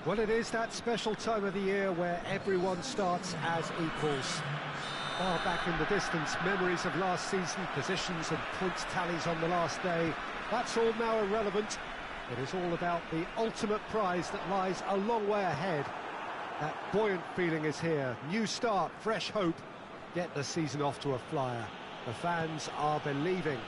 Well, it is that special time of the year where everyone starts as equals. Far back in the distance, memories of last season, positions and points tallies on the last day, that's all now irrelevant. It is all about the ultimate prize that lies a long way ahead. That buoyant feeling is here. New start, fresh hope. Get the season off to a flyer. The fans are believing.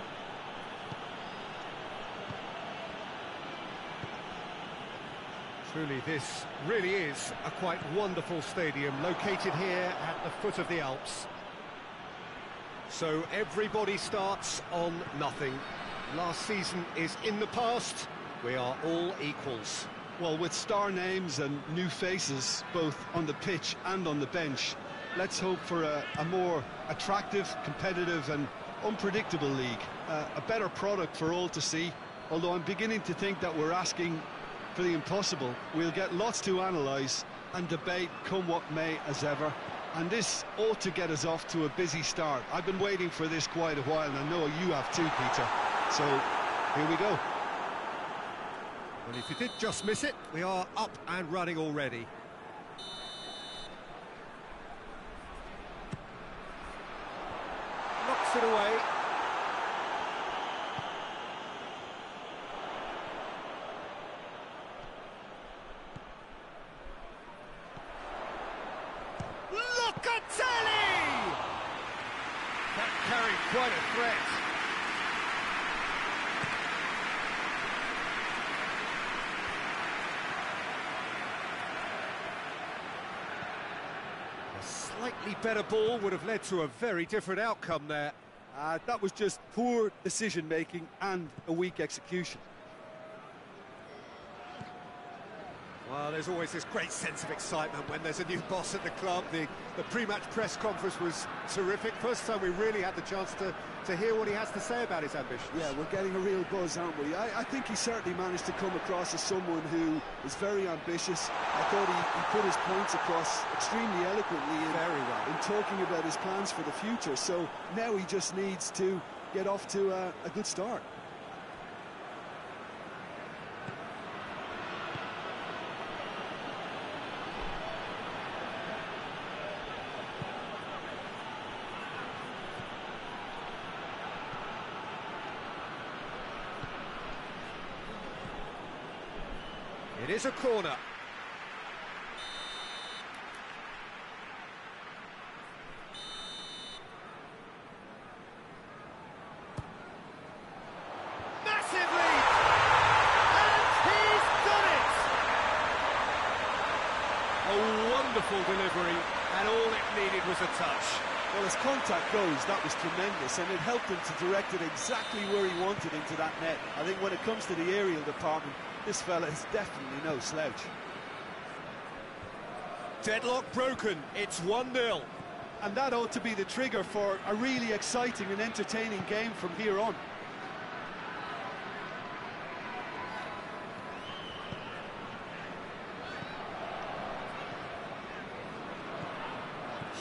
Truly, this really is a quite wonderful stadium, located here at the foot of the Alps. So everybody starts on nothing. Last season is in the past. We are all equals. Well, with star names and new faces, both on the pitch and on the bench, let's hope for a more attractive, competitive and unpredictable league. A better product for all to see, although I'm beginning to think that we're asking for the impossible. We'll get lots to analyse and debate come what may as ever. And this ought to get us off to a busy start. I've been waiting for this quite a while, and I know you have too, Peter. So, here we go. Well, if you did just miss it, we are up and running already. Knocks it away. Locatelli! That carried quite a threat. A slightly better ball would have led to a very different outcome there. That was just poor decision-making and a weak execution. Well, there's always this great sense of excitement when there's a new boss at the club. The pre-match press conference was terrific. First time we really had the chance to hear what he has to say about his ambitions. Yeah, we're getting a real buzz, aren't we? I think he certainly managed to come across as someone who is very ambitious. I thought he put his points across extremely eloquently in talking about his plans for the future. So now he just needs to get off to a good start. It is a corner. Massive lead! And he's done it! A wonderful delivery, and all it needed was a touch. Well, as contact goes, that was tremendous, and it helped him to direct it exactly where he wanted into that net. I think when it comes to the aerial department, this fella is definitely no slouch. Deadlock broken, it's 1-0. And that ought to be the trigger for a really exciting and entertaining game from here on.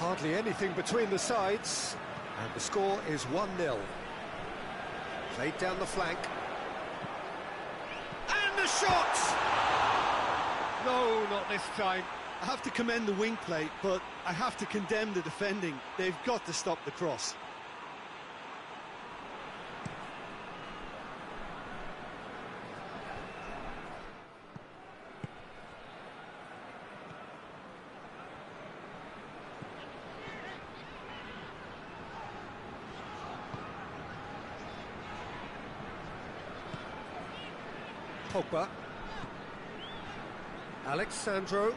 Hardly anything between the sides, and the score is 1-0. Played down the flank. And the shot! No, not this time. I have to commend the wing play, but I have to condemn the defending. They've got to stop the cross. Pogba. Alexandro.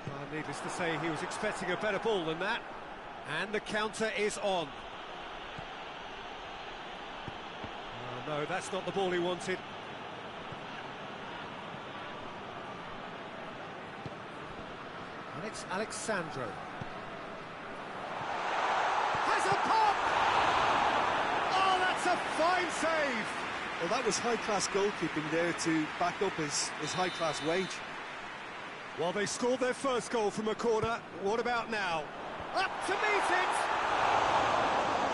Well, needless to say, he was expecting a better ball than that. And the counter is on. Oh, no, that's not the ball he wanted. And it's Alexandro. Has a pop! Oh, that's a fine save! Well, that was high-class goalkeeping there to back up his high-class wage. Well, they scored their first goal from a corner. What about now? Up to meet it!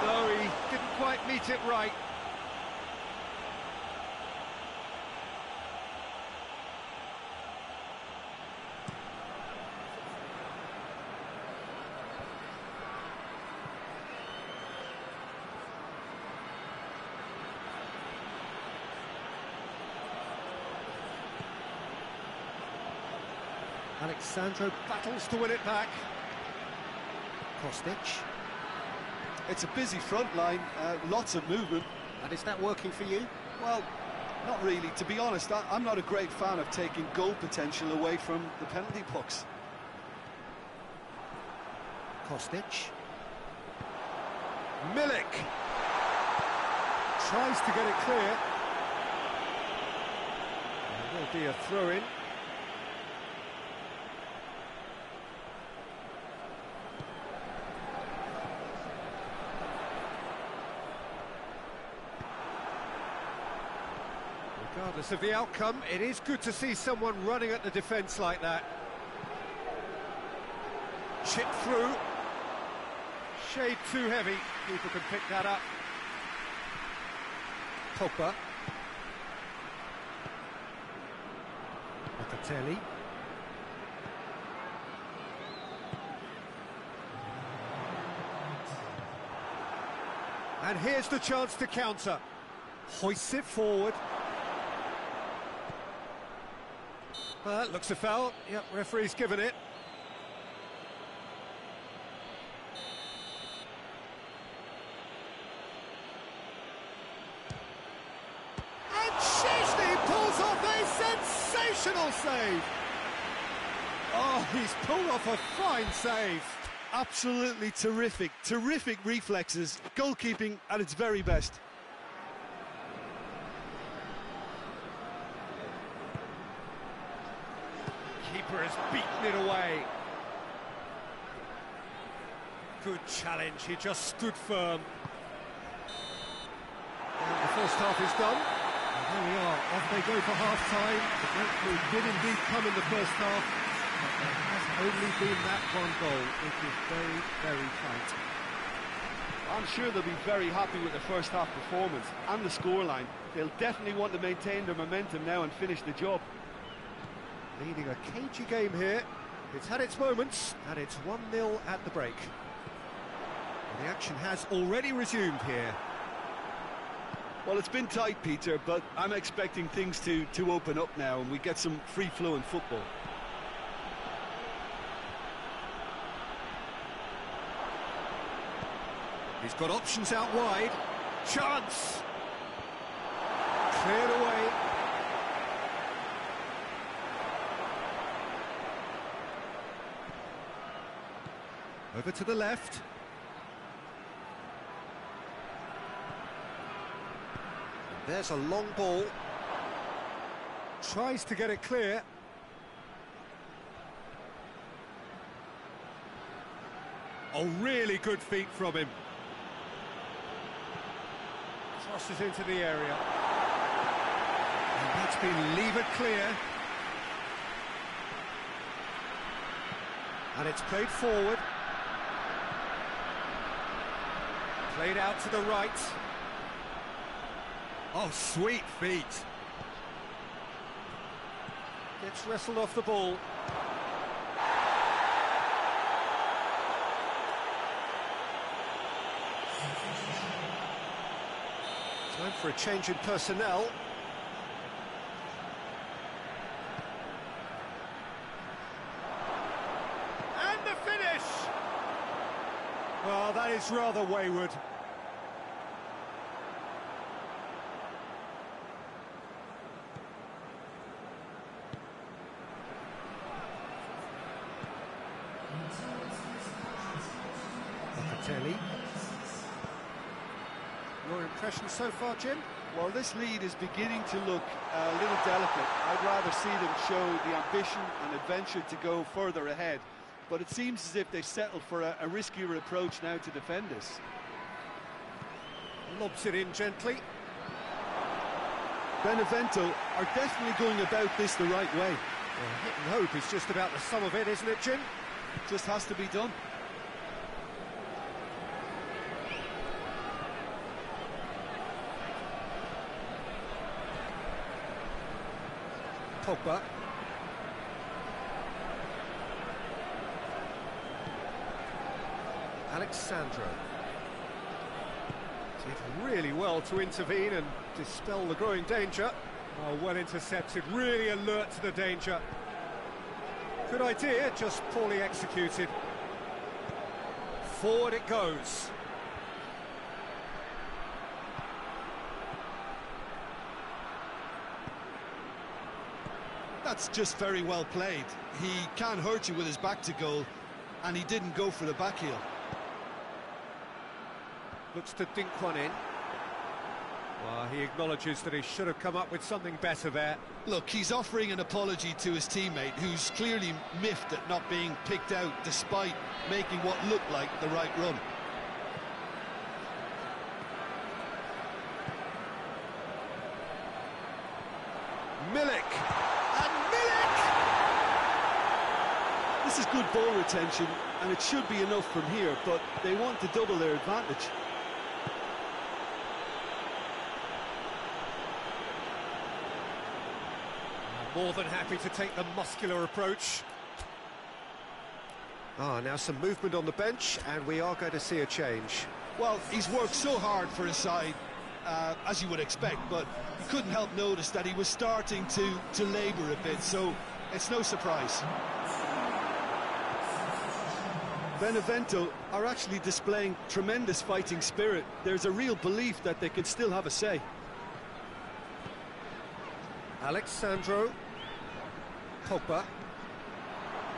No, he didn't quite meet it right. Alexandro battles to win it back. Kostic. It's a busy front line, lots of movement. And is that working for you? Well, not really. To be honest, I'm not a great fan of taking goal potential away from the penalty box. Kostic. Milik tries to get it clear. There'll be a throw-in. Regardless of the outcome, it is good to see someone running at the defence like that. Chip through. Shade too heavy. Keeper can pick that up. Pogba. Locatelli. And here's the chance to counter. Hoists it forward. Well, that looks a foul. Yep, referee's given it. And Szczęsny pulls off a sensational save. Oh, he's pulled off a fine save. Absolutely terrific, terrific reflexes. Goalkeeping at its very best. Keeper has beaten it away. Good challenge, he just stood firm. And the first half is done. And there we are, off they go for half-time. The breakthrough did indeed come in the first half, but there has only been that one goal. It is very, very tight. I'm sure they'll be very happy with the first half performance and the scoreline. They'll definitely want to maintain their momentum now and finish the job. Leading a cagey game here. It's had its moments, and it's 1-0 at the break. And the action has already resumed here. Well, it's been tight, Peter, but I'm expecting things to open up now and we get some free-flowing football. He's got options out wide. Chance! Cleared away. Over to the left. There's a long ball. Tries to get it clear. Oh, really good feet from him. Crosses into the area. And that's been levered clear. And it's played forward. Played out to the right. Oh, sweet feet. Gets wrestled off the ball. Time for a change in personnel. And the finish! Well, that is rather wayward. Locatelli. Your impression so far, Jim? Well, this lead is beginning to look a little delicate. I'd rather see them show the ambition and adventure to go further ahead. But it seems as if they've settled for a riskier approach now to defend this. Lobs it in gently. Benevento are definitely going about this the right way. Well, hit and hope is just about the sum of it, isn't it, Jim? Just has to be done. Pogba. Alexandro. Did really well to intervene and dispel the growing danger. Well intercepted, really alert to the danger. Good idea, just poorly executed. Forward it goes. That's just very well played. He can hurt you with his back to goal, and he didn't go for the back heel. Looks to dink one in. Well, he acknowledges that he should have come up with something better there. Look, he's offering an apology to his teammate, who's clearly miffed at not being picked out despite making what looked like the right run. Milik! And Milik! This is good ball retention, and it should be enough from here, but they want to double their advantage. More than happy to take the muscular approach. Now some movement on the bench, and we are going to see a change. Well, he's worked so hard for his side, as you would expect, but you couldn't help notice that he was starting to labour a bit, so it's no surprise. Benevento are actually displaying tremendous fighting spirit. There's a real belief that they could still have a say. Alexandro Pogba.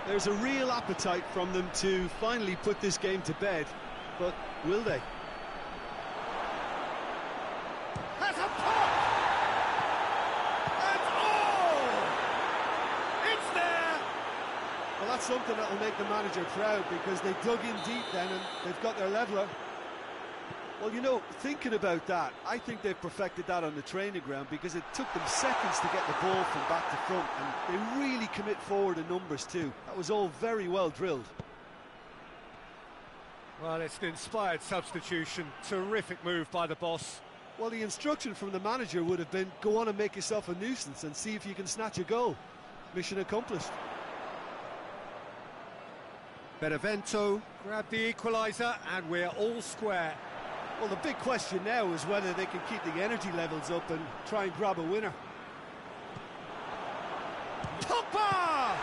There's a real appetite from them to finally put this game to bed, but will they? Has a pop! And it's there! Well, that's something that will make the manager proud, because they dug in deep then and they've got their leveller. Well, you know, thinking about that, I think they've perfected that on the training ground, because it took them seconds to get the ball from back to front, and they really commit forward in numbers too. That was all very well drilled. Well, it's an inspired substitution. Terrific move by the boss. Well, the instruction from the manager would have been, go on and make yourself a nuisance and see if you can snatch a goal. Mission accomplished. Benevento grab the equaliser, and we're all square. Well, the big question now is whether they can keep the energy levels up and try and grab a winner. Pogba!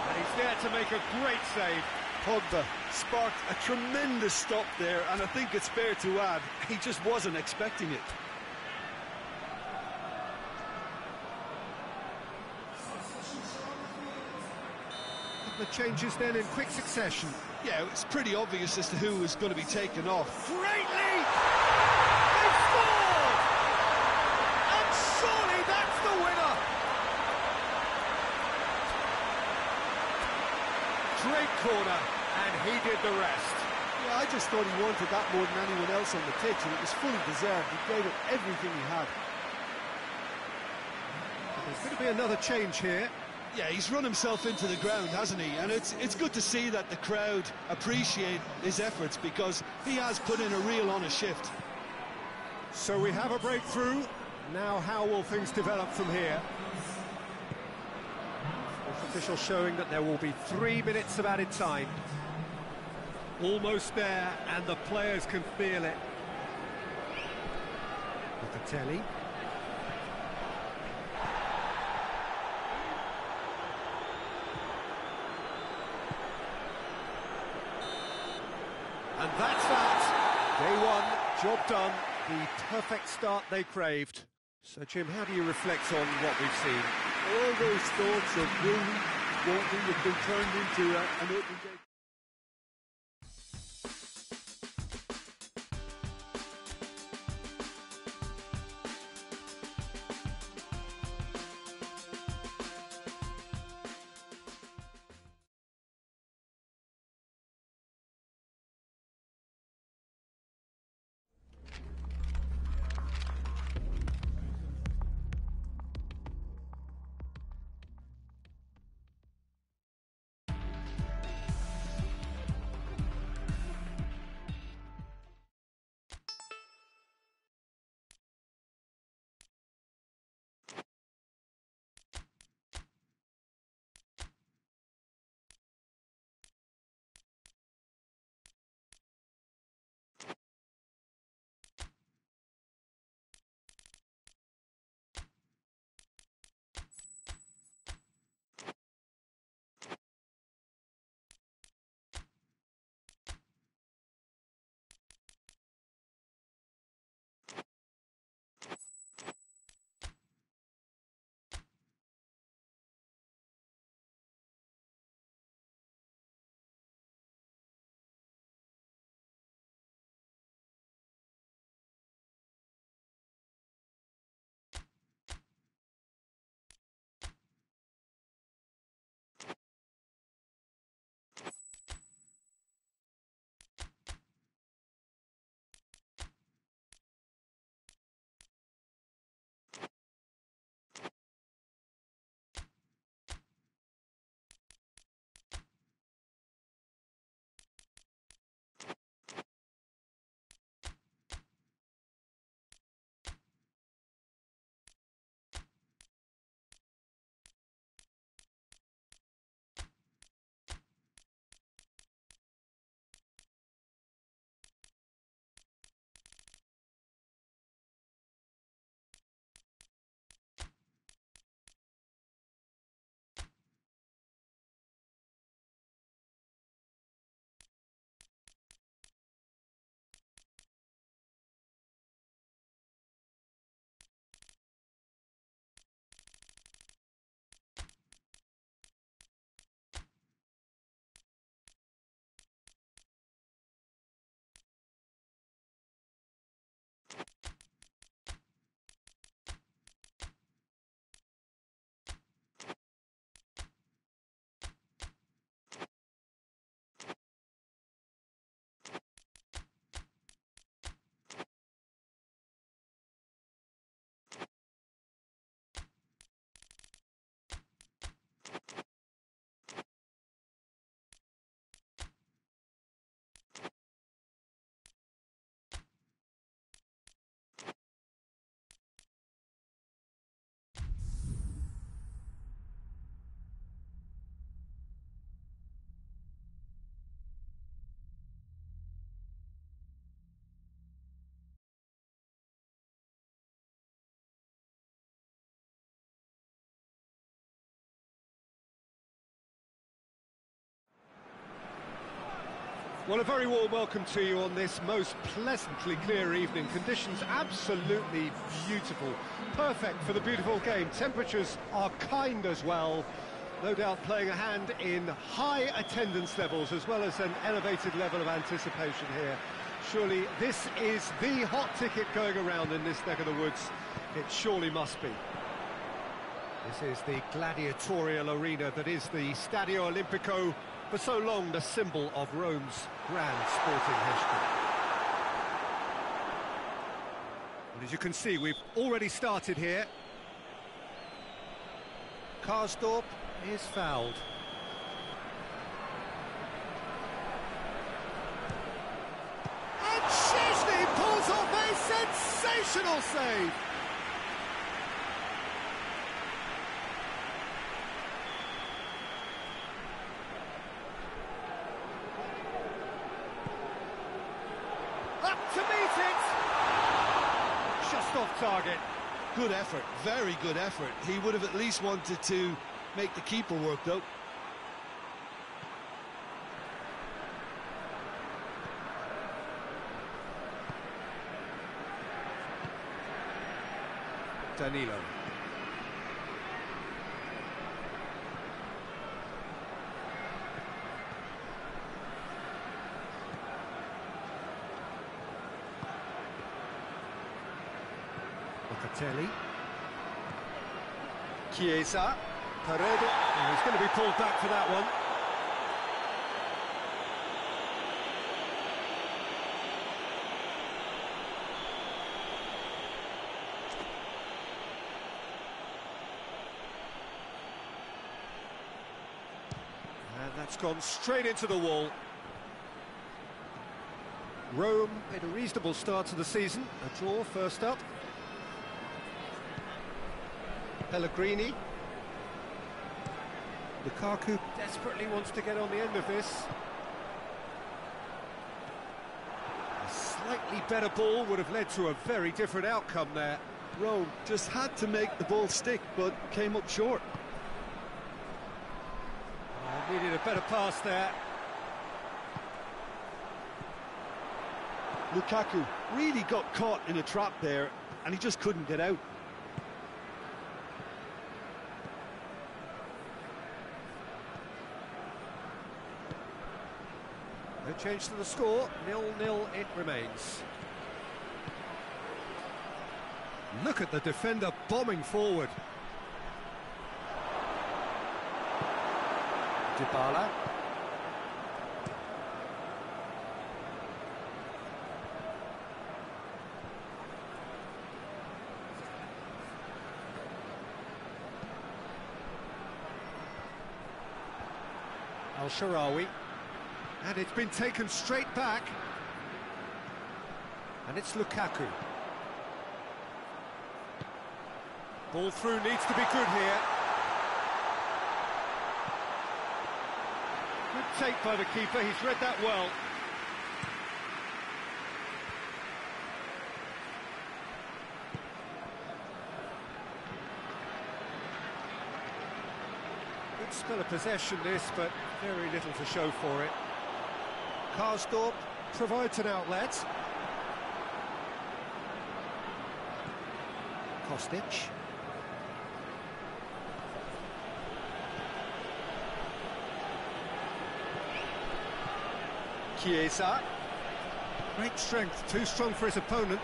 And he's there to make a great save. Pogba sparked a tremendous stop there, and I think it's fair to add, he just wasn't expecting it. The changes then in quick succession. Yeah, it's pretty obvious as to who was going to be taken off. Great lead! They scored! And surely that's the winner! Great corner, and he did the rest. Yeah, I just thought he wanted that more than anyone else on the pitch, and it was fully deserved. He gave it everything he had. There's going to be another change here. Yeah, he's run himself into the ground, hasn't he? And it's good to see that the crowd appreciate his efforts, because he has put in a real honest shift. So we have a breakthrough. Now how will things develop from here? Fourth official showing that there will be 3 minutes of added time. Almost there, and the players can feel it. Locatelli. And that's that. Day one, job done. The perfect start they craved. So, Jim, how do you reflect on what we've seen? All those thoughts of really wanting have been turned into an open game. Well, a very warm welcome to you on this most pleasantly clear evening. Conditions absolutely beautiful. Perfect for the beautiful game. Temperatures are kind as well. No doubt playing a hand in high attendance levels as well as an elevated level of anticipation here. Surely this is the hot ticket going around in this neck of the woods. It surely must be. This is the gladiatorial arena that is the Stadio Olimpico, for so long the symbol of Rome's grand sporting history. And as you can see, we've already started here. Karsdorp is fouled. And Szczęsny pulls off a sensational save! To meet it! Just off target. Good effort, very good effort. He would have at least wanted to make the keeper work, though. Danilo. Locatelli. Chiesa. Peredo. Oh, he's going to be pulled back for that one. And that's gone straight into the wall. Rome made a reasonable start to the season. A draw first up. Pellegrini. Lukaku desperately wants to get on the end of this. A slightly better ball would have led to a very different outcome there. Rome just had to make the ball stick, but came up short. Needed a better pass there. Lukaku really got caught in a trap there, and he just couldn't get out. No change to the score, 0-0 it remains. Look at the defender bombing forward. Dybala. Al-Sharawi. And it's been taken straight back. And it's Lukaku. Ball through needs to be good here. Good take by the keeper, he's read that well. Good spell of possession this, but very little to show for it. Karsdorp provides an outlet. Kostic. Chiesa. Great strength, too strong for his opponent.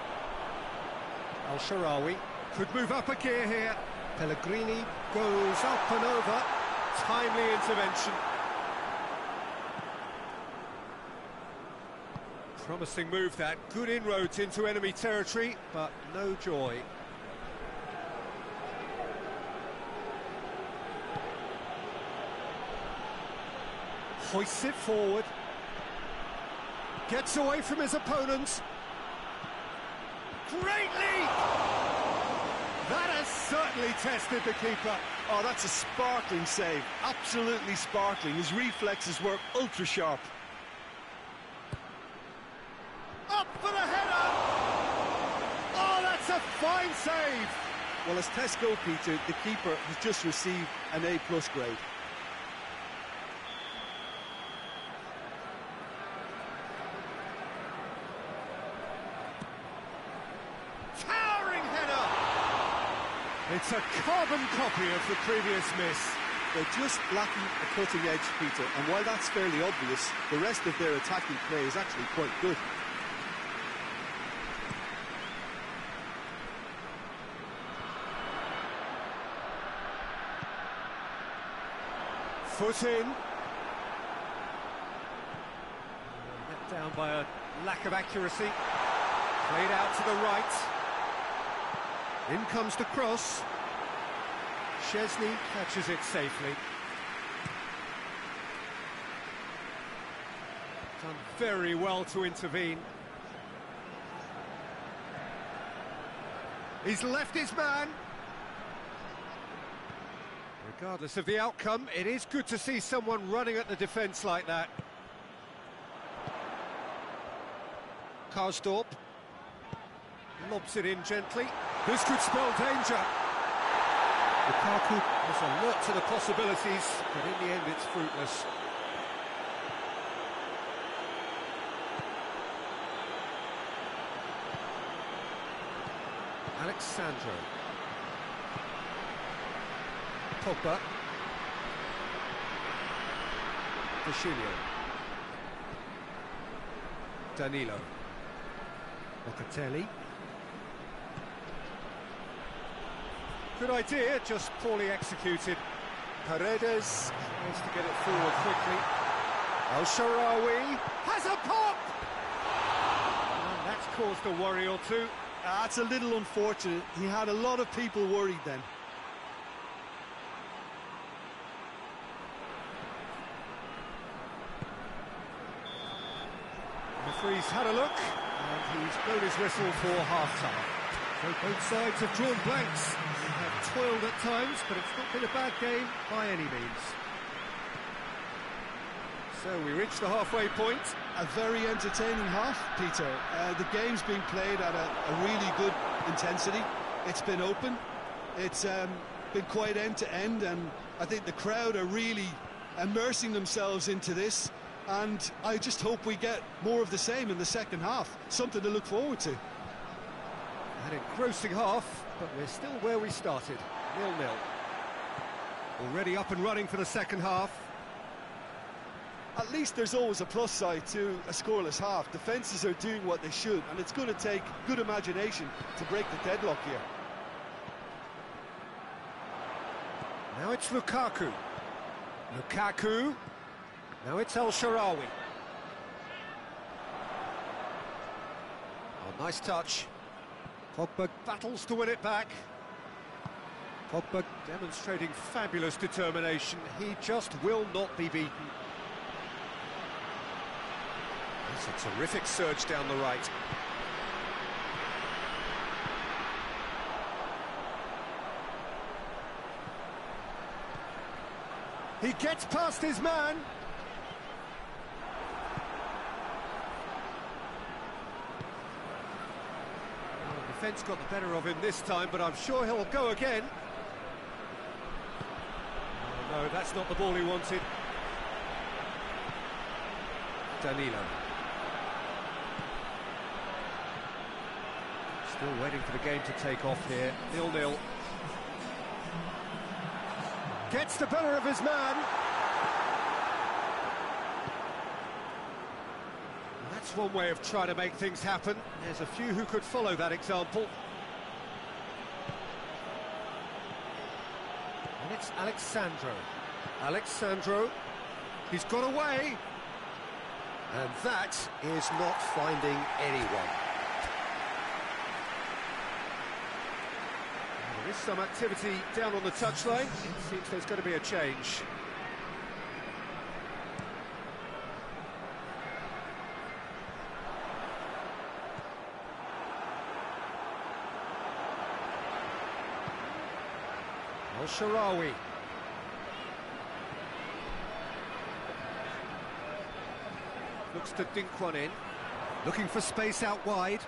Al-Sharawi could move up a gear here. Pellegrini goes up and over. Timely intervention. Promising move that, good inroads into enemy territory, but no joy. Hoists it forward. Gets away from his opponents. Great leap! That has certainly tested the keeper. Oh, that's a sparkling save, absolutely sparkling. His reflexes were ultra sharp. Up for the header! Oh, that's a fine save! Well, as tests go, Peter, the keeper has just received an A+ grade. It's a carbon copy of the previous miss. They're just lacking a cutting edge, Peter, and while that's fairly obvious, the rest of their attacking play is actually quite good. Foot in. Let down by a lack of accuracy. Played out to the right. In comes the cross. Szczesny catches it safely. Done very well to intervene. He's left his man. Regardless of the outcome, it is good to see someone running at the defence like that. Karsdorp lobs it in gently. This could spell danger. Lukaku has alert to the possibilities, but in the end it's fruitless. Alexandro. Pogba. Vecino. Danilo. Locatelli. Good idea, just poorly executed. Paredes tries to get it forward quickly. El-Shaarawy has a pop! And that's caused a worry or two. That's a little unfortunate. He had a lot of people worried then. The referee's had a look, and he's blown his whistle for half-time. So both sides have drawn blanks. They have toiled at times, but it's not been a bad game by any means. So we reach the halfway point. A very entertaining half, Peter. The game's been played at a really good intensity. It's been open. It's been quite end-to-end, and I think the crowd are really immersing themselves into this. And I just hope we get more of the same in the second half. Something to look forward to. An engrossing half, but we're still where we started, 0-0. Already up and running for the second half. At least there's always a plus side to a scoreless half. Defences are doing what they should, and it's going to take good imagination to break the deadlock here. Now it's Lukaku. Lukaku. Now it's El-Shaarawy. Oh, nice touch. Pogba battles to win it back. Pogba demonstrating fabulous determination. He just will not be beaten. That's a terrific surge down the right. He gets past his man. Defence got the better of him this time, but I'm sure he'll go again. Oh, no, that's not the ball he wanted. Danilo. Still waiting for the game to take off here. 0-0. Gets the better of his man. That's one way of trying to make things happen. There's a few who could follow that example. And it's Alexandro. Alexandro. He's got away. And that is not finding anyone. There is some activity down on the touchline. It seems there's going to be a change. El-Shaarawy. Looks to dink one in. Looking for space out wide.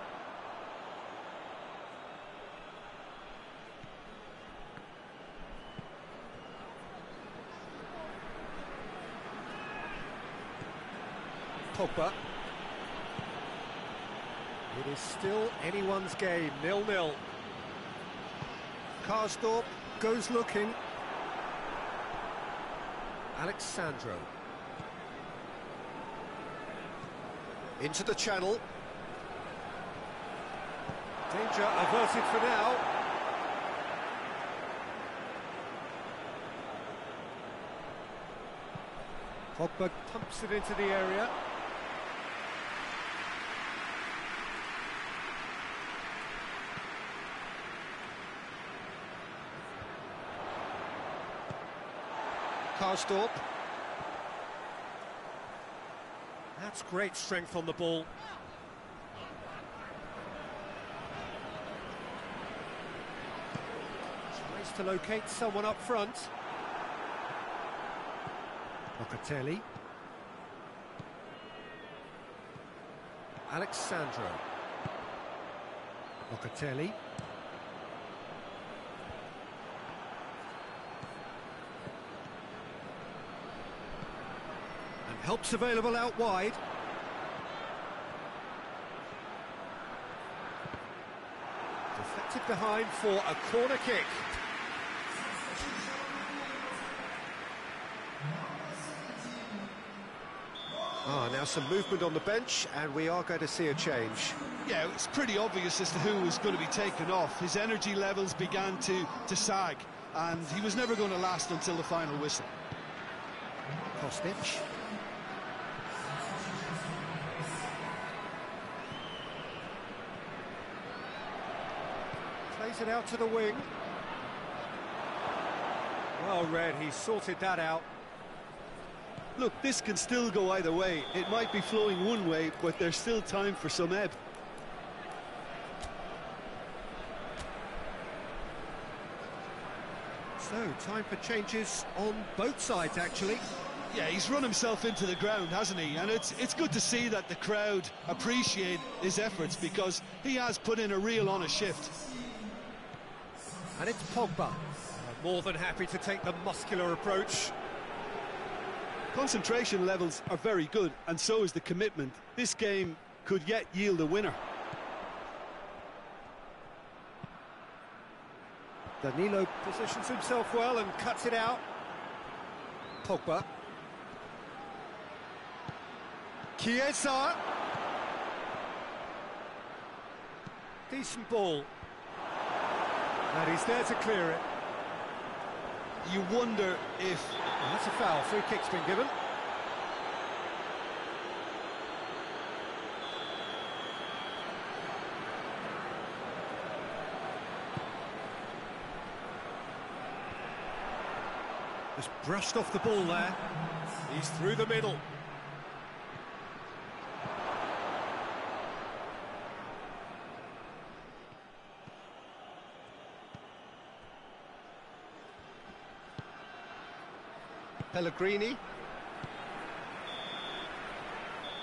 Pogba. It is still anyone's game, 0-0. Karsdorp goes looking. Alexandro. Into the channel. Danger averted for now. Pogba pumps it into the area. Karsdorp. That's great strength on the ball. Tries to locate someone up front. Locatelli. Alexandro. Locatelli. And help's available out wide. Deflected behind for a corner kick. Now some movement on the bench, and we are going to see a change. Yeah, it's pretty obvious as to who was going to be taken off. His energy levels began to sag, and he was never going to last until the final whistle. Kostic. Plays it out to the wing. Well read, he sorted that out. Look, this can still go either way. It might be flowing one way, but there's still time for some ebb. So, time for changes on both sides, actually. Yeah, he's run himself into the ground, hasn't he? And it's good to see that the crowd appreciate his efforts, because he has put in a real honest shift. And it's Pogba. More than happy to take the muscular approach. Concentration levels are very good, and so is the commitment. This game could yet yield a winner. Danilo positions himself well and cuts it out. Pogba. Chiesa. Decent ball. And he's there to clear it. You wonder if... And that's a foul. Free kick's been given. Just brushed off the ball there. He's through the middle. Pellegrini.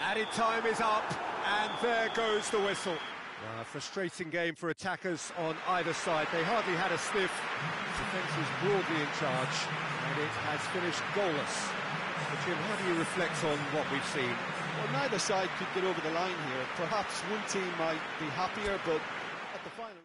Added time is up, and there goes the whistle. A frustrating game for attackers on either side. They hardly had a sniff. Defence was broadly in charge, and it has finished goalless. But Jim, how do you reflect on what we've seen? Well, neither side could get over the line here. Perhaps one team might be happier, but at the final...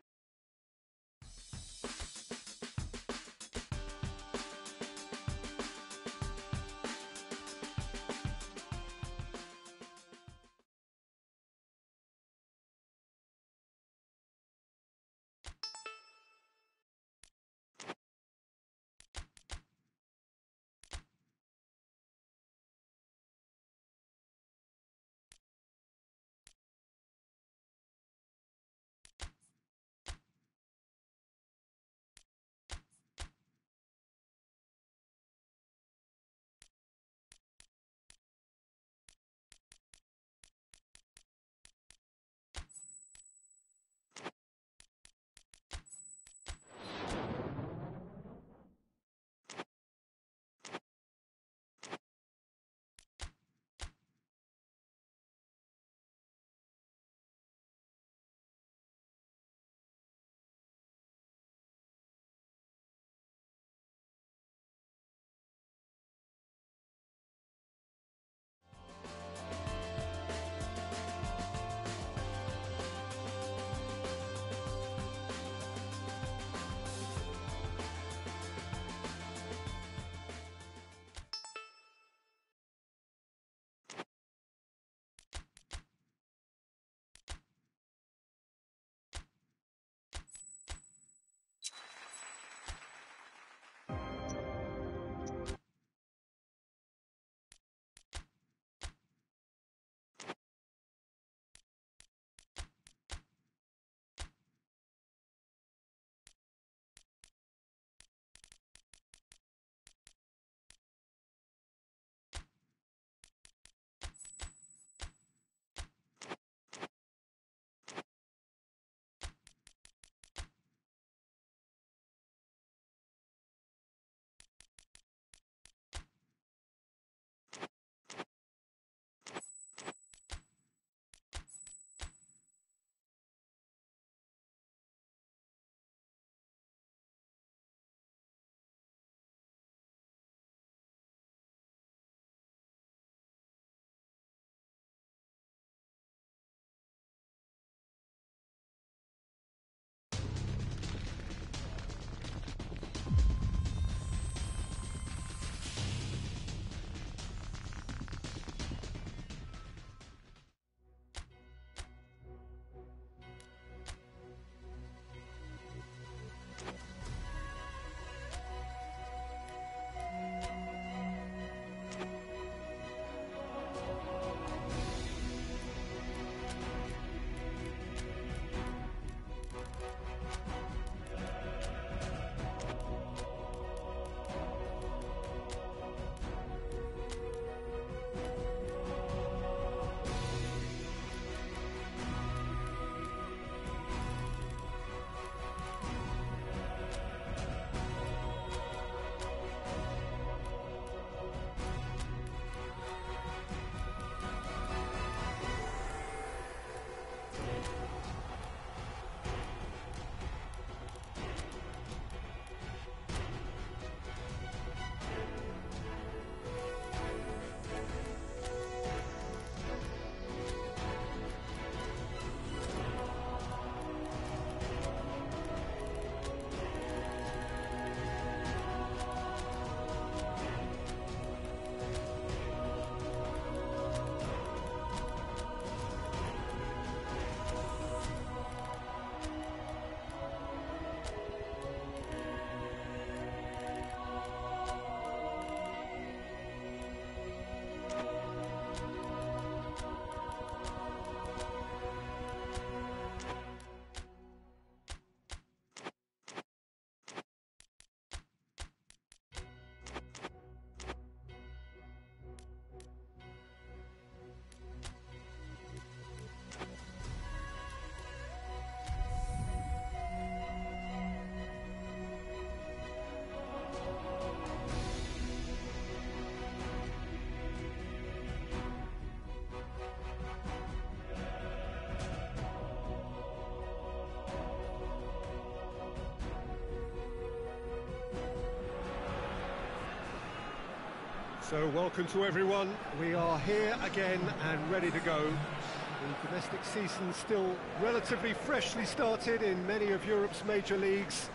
So welcome to everyone. We are here again and ready to go. The domestic season still relatively freshly started in many of Europe's major leagues.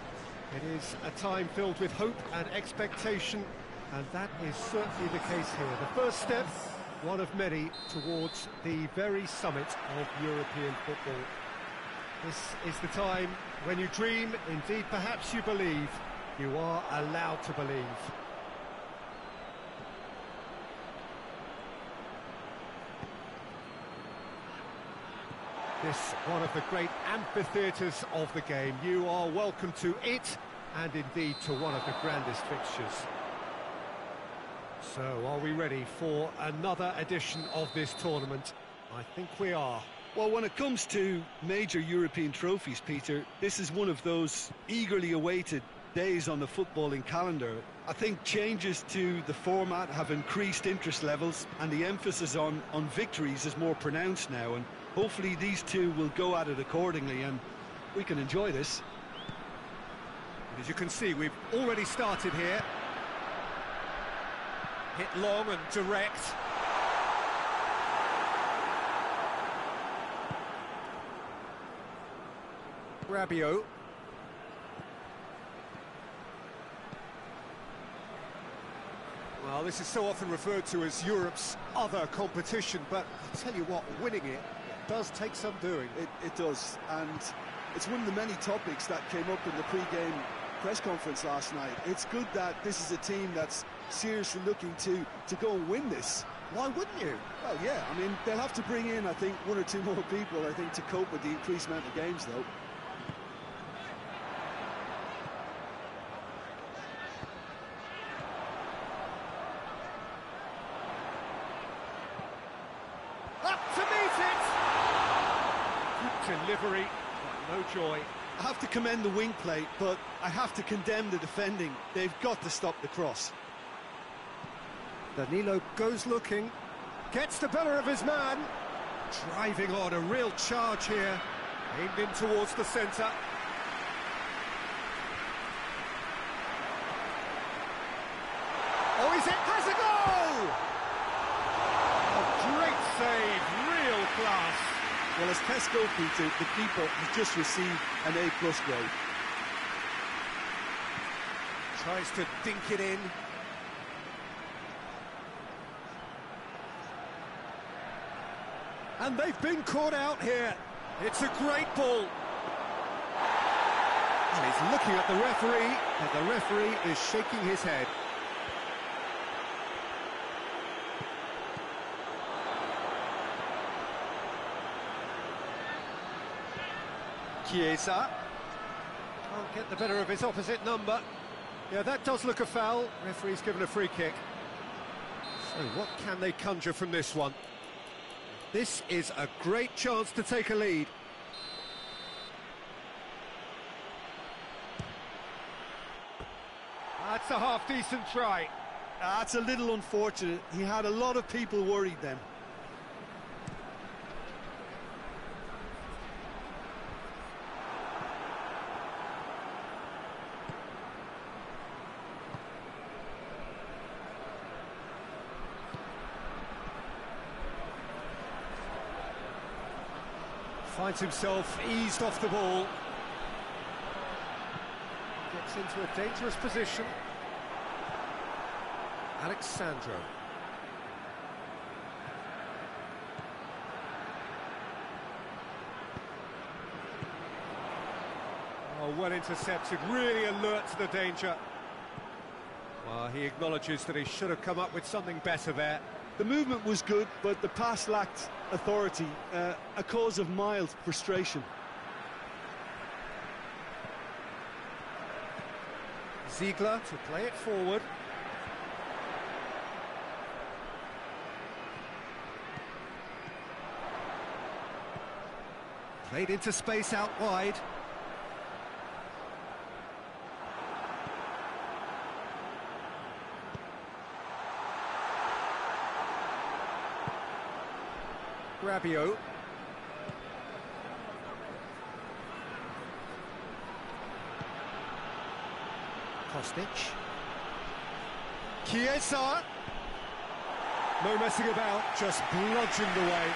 It is a time filled with hope and expectation, and that is certainly the case here. The first step, one of many, towards the very summit of European football. This is the time when you dream, indeed perhaps you believe. You are allowed to believe. This one of the great amphitheatres of the game. You are welcome to it, and indeed to one of the grandest fixtures. So, are we ready for another edition of this tournament? I think we are. Well, when it comes to major European trophies, Peter, this is one of those eagerly awaited days on the footballing calendar. I think changes to the format have increased interest levels, and the emphasis on victories is more pronounced now, and hopefully these two will go at it accordingly, and we can enjoy this. As you can see, we've already started here. Hit long and direct. Rabiot. Well, this is so often referred to as Europe's other competition, but I'll tell you what, winning it does take some doing. It does, and it's one of the many topics that came up in the pre-game press conference last night. It's good that this is a team that's seriously looking to go and win this. Why wouldn't you? Well, yeah, I mean, they'll have to bring in, I think, one or two more people, I think, to cope with the increased amount of games, though. Delivery, but no joy. I have to commend the wing play, but I have to condemn the defending. They've got to stop the cross. Danilo goes looking, gets the better of his man, driving on, a real charge here, aimed in towards the centre. Oh, is it? Has a goal! A great save, real class. Well, as tests go, Peter, the keeper has just received an A+ grade. Tries to dink it in. And they've been caught out here. It's a great ball. And he's looking at the referee, and the referee is shaking his head. Chiesa can't get the better of his opposite number. Yeah, that does look a foul. Referee's given a free kick. So what can they conjure from this one? This is a great chance to take a lead. That's a half-decent try. That's a little unfortunate. He had a lot of people worried then. Finds himself eased off the ball. Gets into a dangerous position. Alexandro. Oh, well intercepted, really alert to the danger. Well, he acknowledges that he should have come up with something better there. The movement was good, but the pass lacked authority, a cause of mild frustration. Ziegler to play it forward. Played into space out wide. Rabiot. Kostic. Chiesa. No messing about, just bludgeoned away.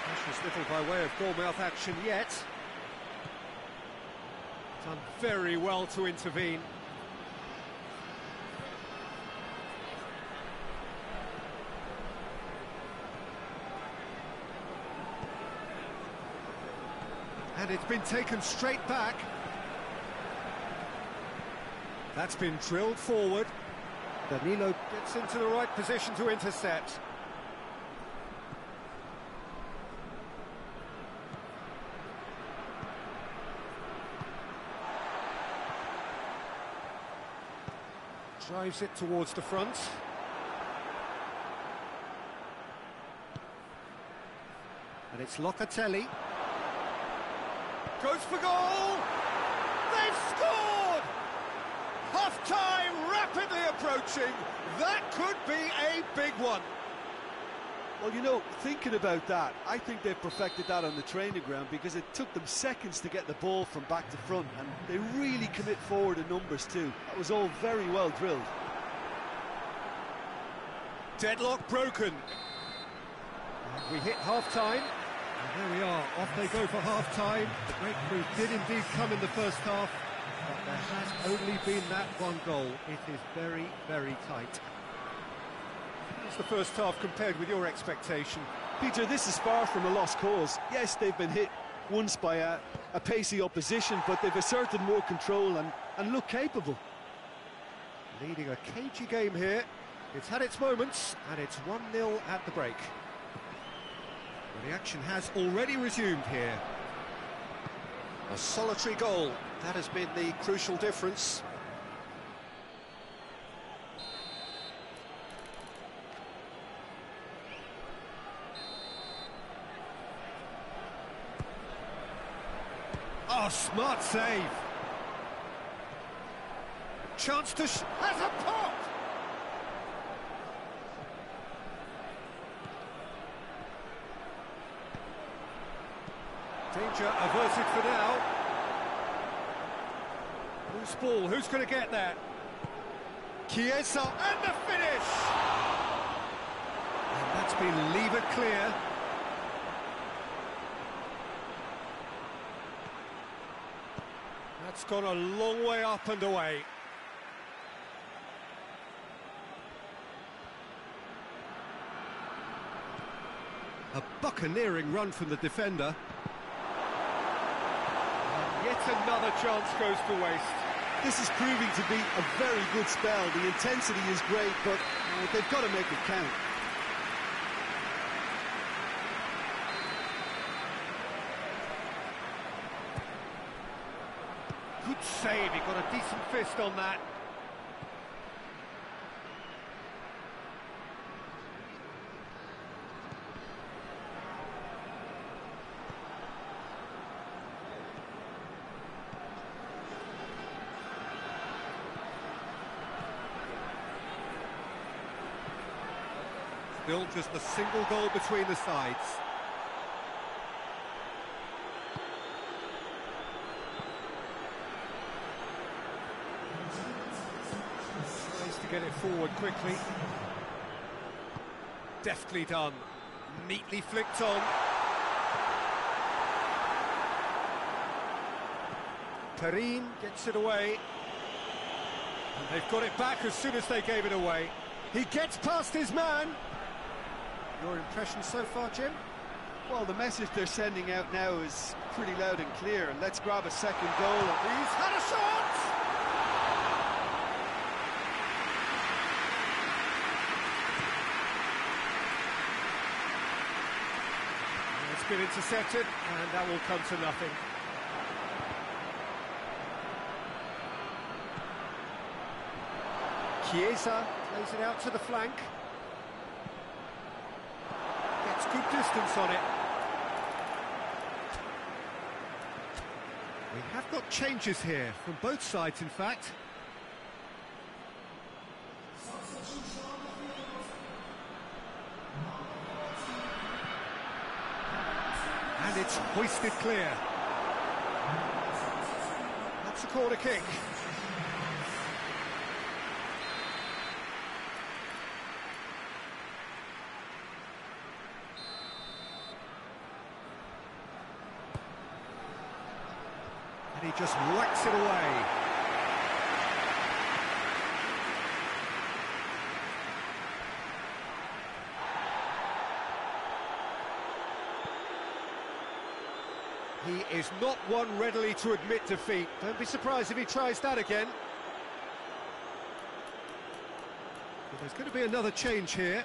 Precious little by way of goal-mouth action yet. Done very well to intervene. And it's been taken straight back. That's been drilled forward. Danilo gets into the right position to intercept. Drives it towards the front. And it's Locatelli. Goes for goal! They've scored! Half-time rapidly approaching. That could be a big one. Well, you know, thinking about that, I think they've perfected that on the training ground because it took them seconds to get the ball from back to front, and they really commit forward in numbers too. That was all very well drilled. Deadlock broken. And we hit half-time. And there we are, off they go for half-time. The breakthrough did indeed come in the first half, but there has only been that one goal. It is very, very tight. How's the first half compared with your expectation? Peter, this is far from a lost cause. Yes, they've been hit once by a pacey opposition, but they've asserted more control and look capable. Leading a cagey game here. It's had its moments, and it's 1-0 at the break. Well, the action has already resumed here. A solitary goal, that has been the crucial difference. Oh, smart save. Chance to has a pop! Danger averted for now. Loose ball, who's going to get that? Chiesa, and the finish! And that's been levered clear. That's gone a long way up and away. A buccaneering run from the defender. And yet another chance goes to waste. This is proving to be a very good spell. The intensity is great, but they've got to make it count. Good save, he got a decent fist on that. Still just a single goal between the sides. Tries to get it forward quickly. Deftly done. Neatly flicked on. Pertama gets it away. And they've got it back as soon as they gave it away. He gets past his man. Your impression so far, Jim? Well, the message they're sending out now is pretty loud and clear. Let's grab a second goal. He's had a shot! It's been intercepted, and that will come to nothing. Chiesa plays it out to the flank. Gets good distance on it. We have got changes here, from both sides in fact. And it's hoisted clear. That's a corner kick. And he just whacks it away. He is not one readily to admit defeat. Don't be surprised if he tries that again. But there's going to be another change here.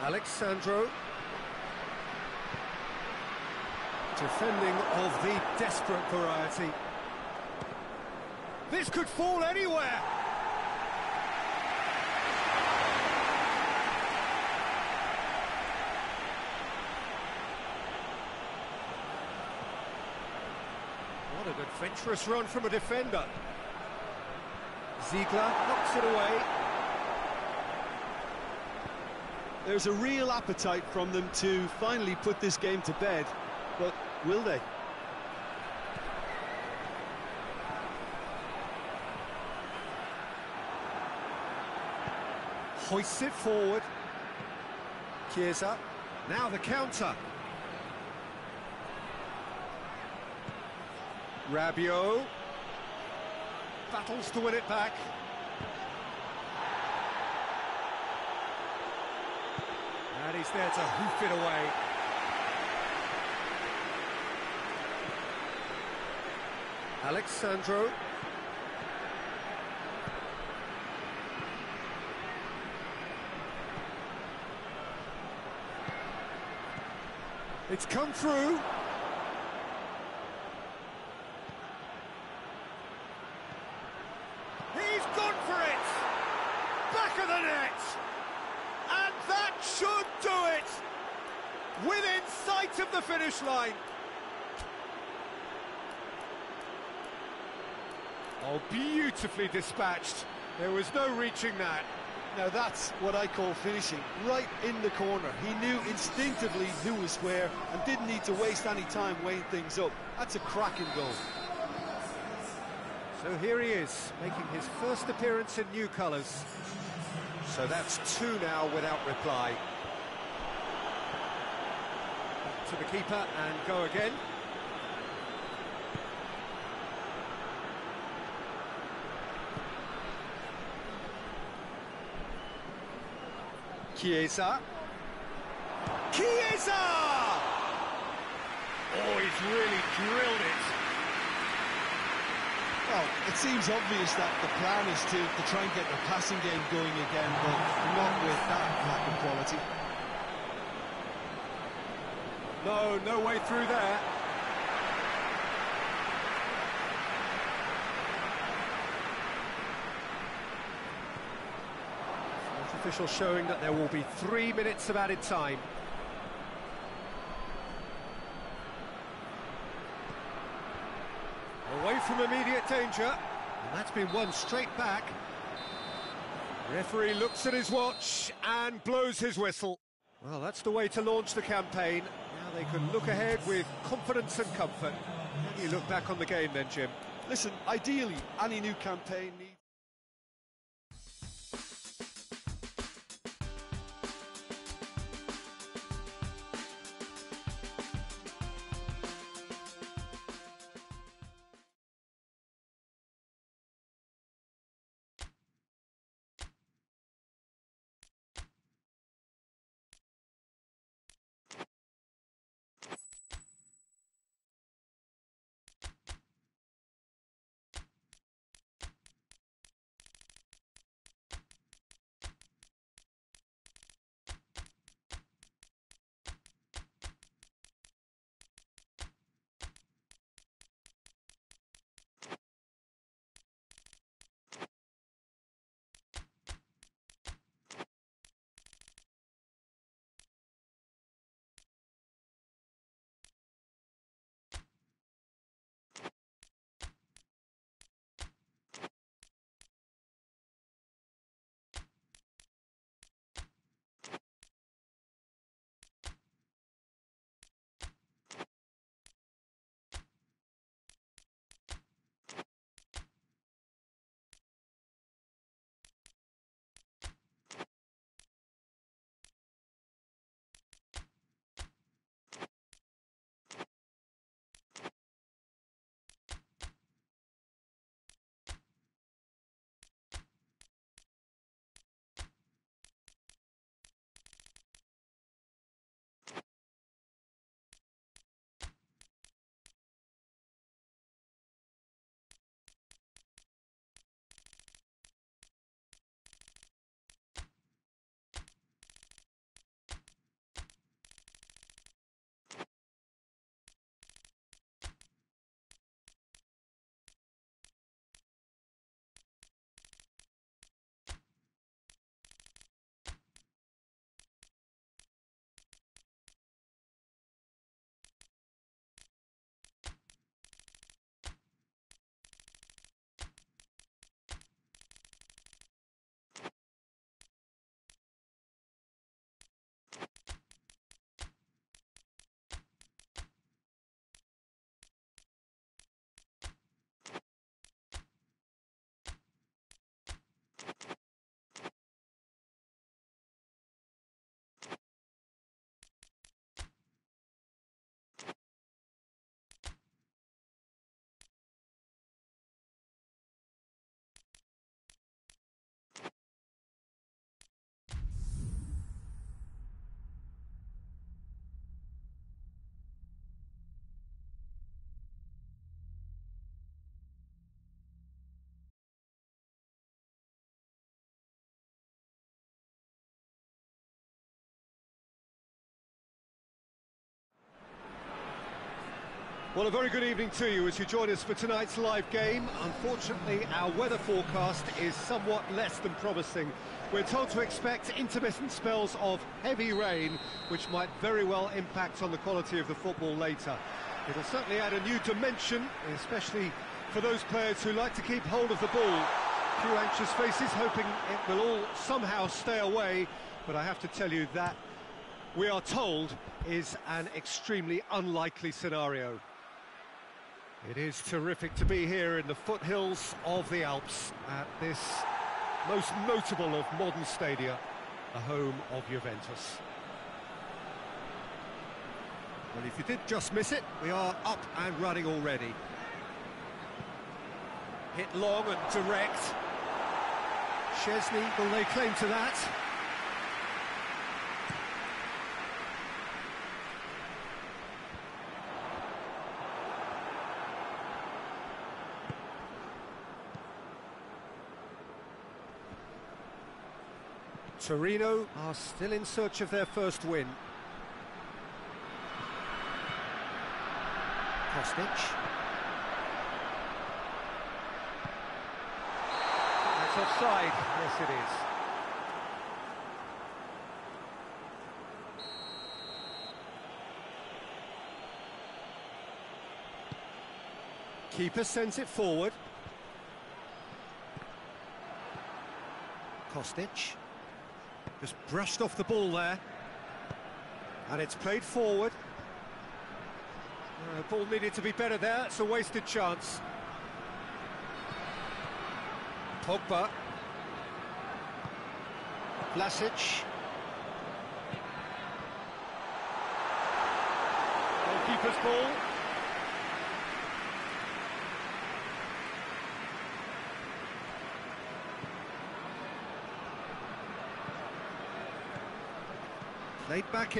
Alexandro. Defending of the desperate variety. This could fall anywhere. What an adventurous run from a defender. Ziegler knocks it away. There's a real appetite from them to finally put this game to bed, but will they? Hoists it forward. Chiesa. Now the counter. Rabiot. Battles to win it back. And he's there to hoof it away. Alexandro. It's come through. He's gone for it! Back of the net! And that should do it! Within sight of the finish line. Oh, beautifully dispatched. There was no reaching that. Now that's what I call finishing, right in the corner. He knew instinctively who was where and didn't need to waste any time weighing things up. That's a cracking goal. So here he is, making his first appearance in new colours. So that's two now without reply. To the keeper and go again. Chiesa. Chiesa! Oh, he's really drilled it. Well, it seems obvious that the plan is to try and get the passing game going again, but not with that lack of quality. No way through there. Official showing that there will be 3 minutes of added time. Away from immediate danger, and that's been won straight back. Referee looks at his watch and blows his whistle. Well, that's the way to launch the campaign. Now they can look ahead with confidence and comfort. How do you look back on the game then, Jim? Listen, ideally, any new campaign needs Well, a very good evening to you as you join us for tonight's live game. Unfortunately, our weather forecast is somewhat less than promising. We're told to expect intermittent spells of heavy rain, which might very well impact on the quality of the football later. It'll certainly add a new dimension, especially for those players who like to keep hold of the ball. A few anxious faces hoping it will all somehow stay away, but I have to tell you that we are told is an extremely unlikely scenario. It is terrific to be here in the foothills of the Alps at this most notable of modern stadia, the home of Juventus. Well, if you did just miss it, we are up and running already. Hit long and direct. Szczesny will lay claim to that. Torino are still in search of their first win. Kostic. That's offside. Yes, it is. Keeper sends it forward. Kostic. Just brushed off the ball there. And it's played forward. The ball needed to be better there. It's a wasted chance. Pogba. Vlasic. Goalkeeper's ball. Played back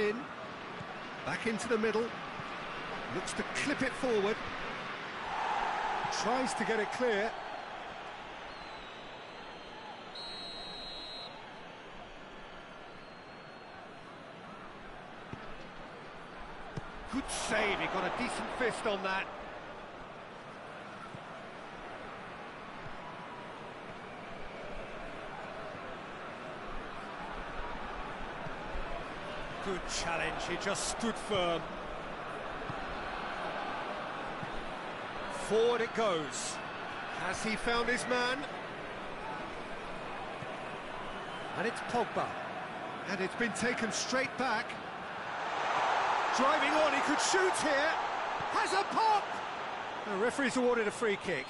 into the middle, looks to clip it forward, tries to get it clear. Good save, he got a decent fist on that. Good challenge, he just stood firm. Forward it goes. Has he found his man? And it's Pogba. And it's been taken straight back. Driving on, he could shoot here. Has a pop! The referee's awarded a free kick.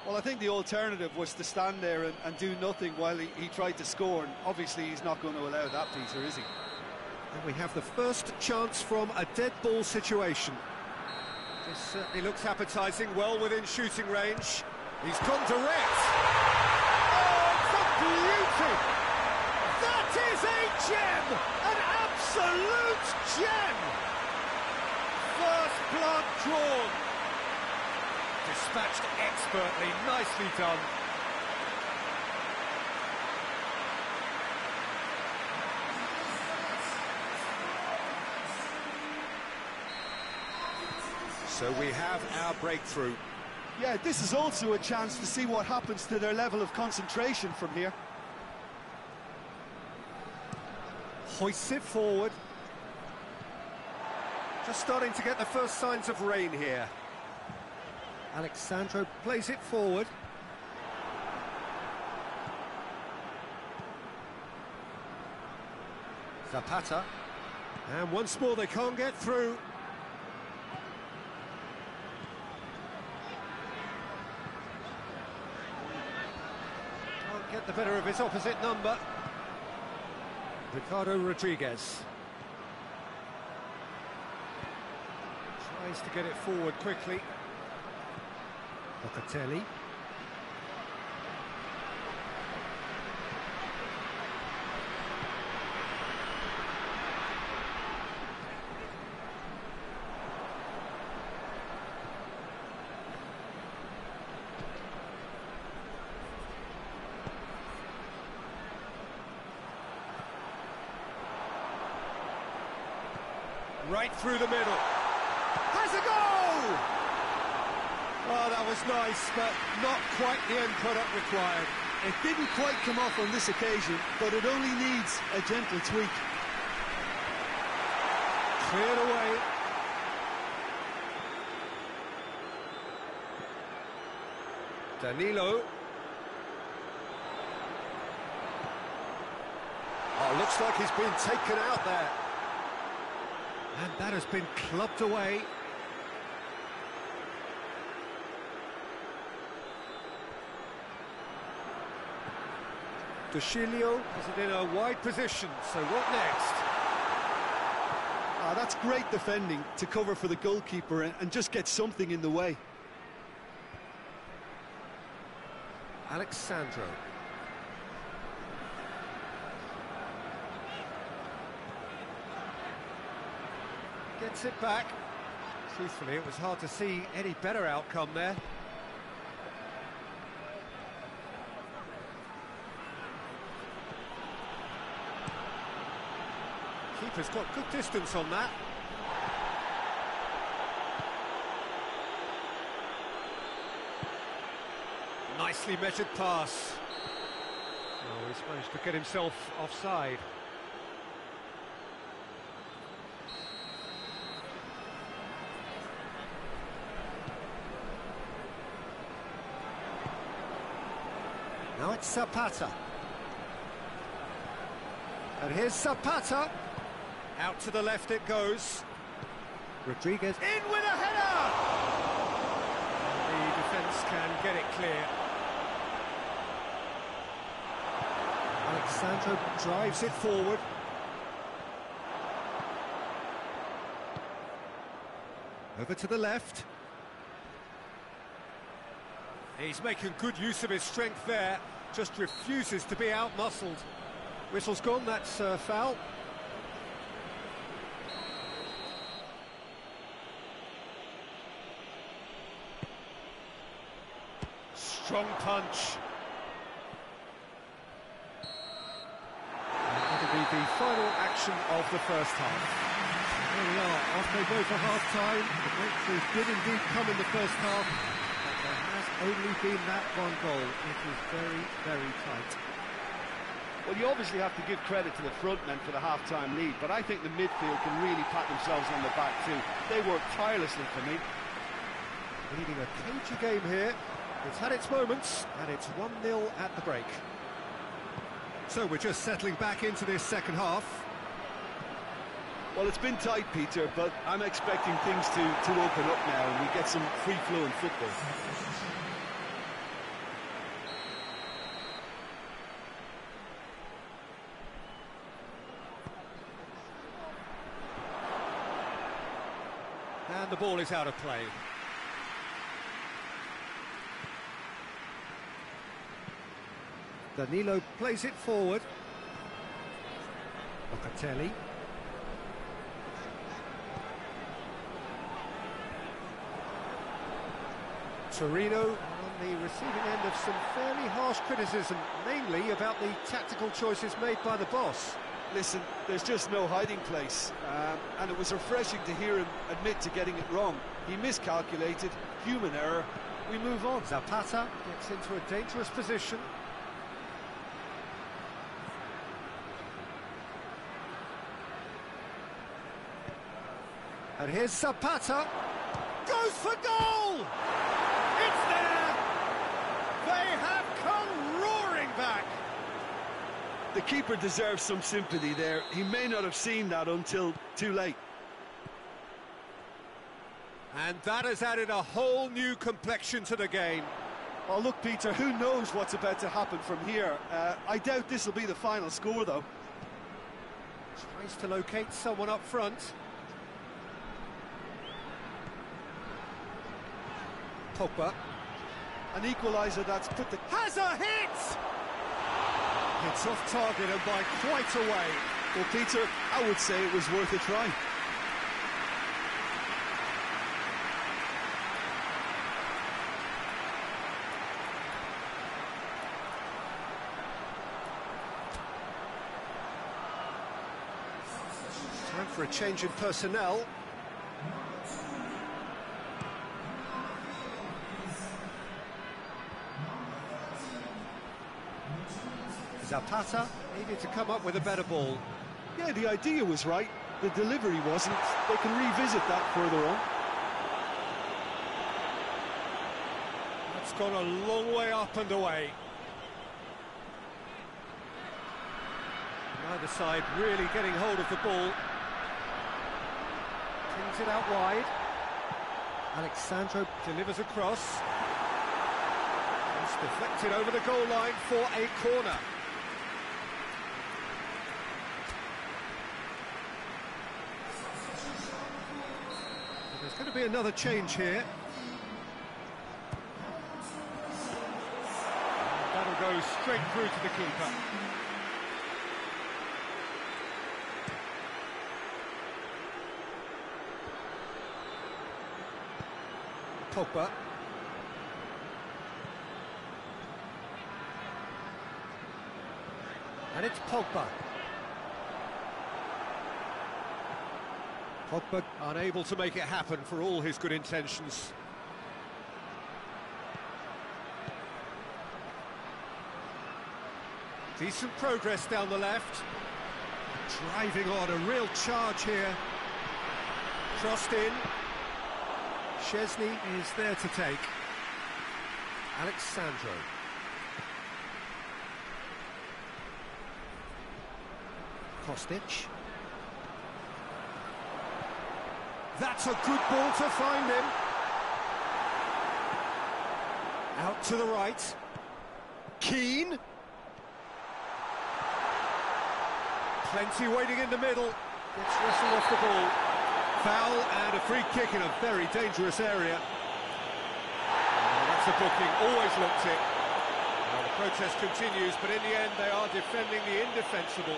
Well, I think the alternative was to stand there and do nothing while he tried to score. And obviously, he's not going to allow that, Peter, is he? And we have the first chance from a dead ball situation. This certainly looks appetising, well within shooting range. He's gone direct. Oh, it's a beauty! That is a gem! An absolute gem! First blood drawn. Dispatched expertly, nicely done. So we have our breakthrough. Yeah, this is also a chance to see what happens to their level of concentration from here. Hoists it forward. Just starting to get the first signs of rain here. Alexandro plays it forward. Zapata. And once more they can't get through. Get the better of his opposite number. Ricardo Rodriguez. Tries to get it forward quickly. Locatelli. Right through the middle. Has a goal! Oh, that was nice, but not quite the end product required. It didn't quite come off on this occasion, but it only needs a gentle tweak. Cleared away. Danilo. Oh, looks like he's been taken out there. And that has been clubbed away. Dushilio has it in a wide position, so what next? That's great defending to cover for the goalkeeper and just get something in the way. Alexandro. Gets it back. Truthfully, it was hard to see any better outcome there. Keeper's got good distance on that. Nicely measured pass. Oh, he's managed to get himself offside. Now it's Zapata. And here's Zapata. Out to the left it goes. Rodriguez in with a header! The defence can get it clear. Alexandro drives it forward. Over to the left. He's making good use of his strength there. Just refuses to be out-muscled. Whistle's gone, that's foul. Strong punch. And that'll be the final action of the first half. There we are, off they go for half-time. The breakthrough did indeed come in the first half, but there has only been that one goal. It was very, very tight. Well, you obviously have to give credit to the front men for the half-time lead, but I think the midfield can really pat themselves on the back too. They work tirelessly for me. Leading a cagey game here. It's had its moments, and it's 1-0 at the break. So we're just settling back into this second half. Well, it's been tight, Peter, but I'm expecting things to open up now and we get some free-flowing football. And the ball is out of play. Danilo plays it forward. Locatelli. Torino on the receiving end of some fairly harsh criticism, mainly about the tactical choices made by the boss. Listen, there's just no hiding place, and it was refreshing to hear him admit to getting it wrong. He miscalculated, human error, we move on. Zapata gets into a dangerous position. And here's Zapata, goes for goal! It's there! They have come roaring back! The keeper deserves some sympathy there. He may not have seen that until too late. And that has added a whole new complexion to the game. Oh, look, Peter, who knows what's about to happen from here? I doubt this will be the final score, though. Tries to locate someone up front. Pogba. An equaliser that's put the... Has a hit! It's off target and by quite a way. Well, Peter, I would say it was worth a try. Time for a change in personnel. Zapata needed to come up with a better ball. Yeah, the idea was right, the delivery wasn't. They can revisit that further on. That's gone a long way up and away. Neither side really getting hold of the ball. Brings it out wide. Alexandro delivers across. It's deflected over the goal line for a corner. There's going to be another change here. That'll go straight through to the keeper. Pogba. And it's Pogba. Pogba unable to make it happen for all his good intentions. Decent progress down the left. Driving on, a real charge here. Crossed in. Szczesny is there to take. Alexandro. Kostic. That's a good ball to find him. Out to the right. Keane. Plenty waiting in the middle. Gets wrestled off the ball. Foul and a free kick in a very dangerous area. Oh, that's a booking, always looked it. Well, the protest continues, but in the end they are defending the indefensible.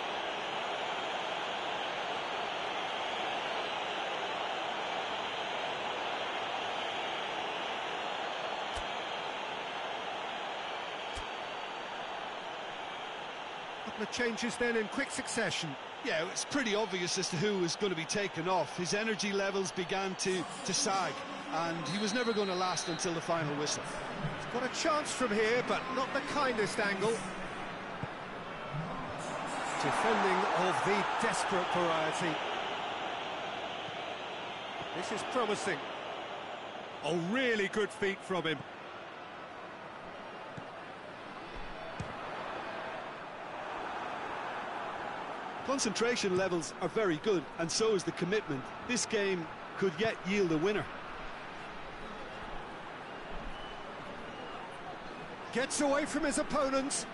Couple of changes then in quick succession. Yeah, it's pretty obvious as to who was going to be taken off. His energy levels began to sag, and he was never going to last until the final whistle. He's got a chance from here, but not the kindest angle. Defending of the desperate variety. This is promising. Oh, really good feet from him. Concentration levels are very good, and so is the commitment. This game could yet yield a winner. Gets away from his opponent.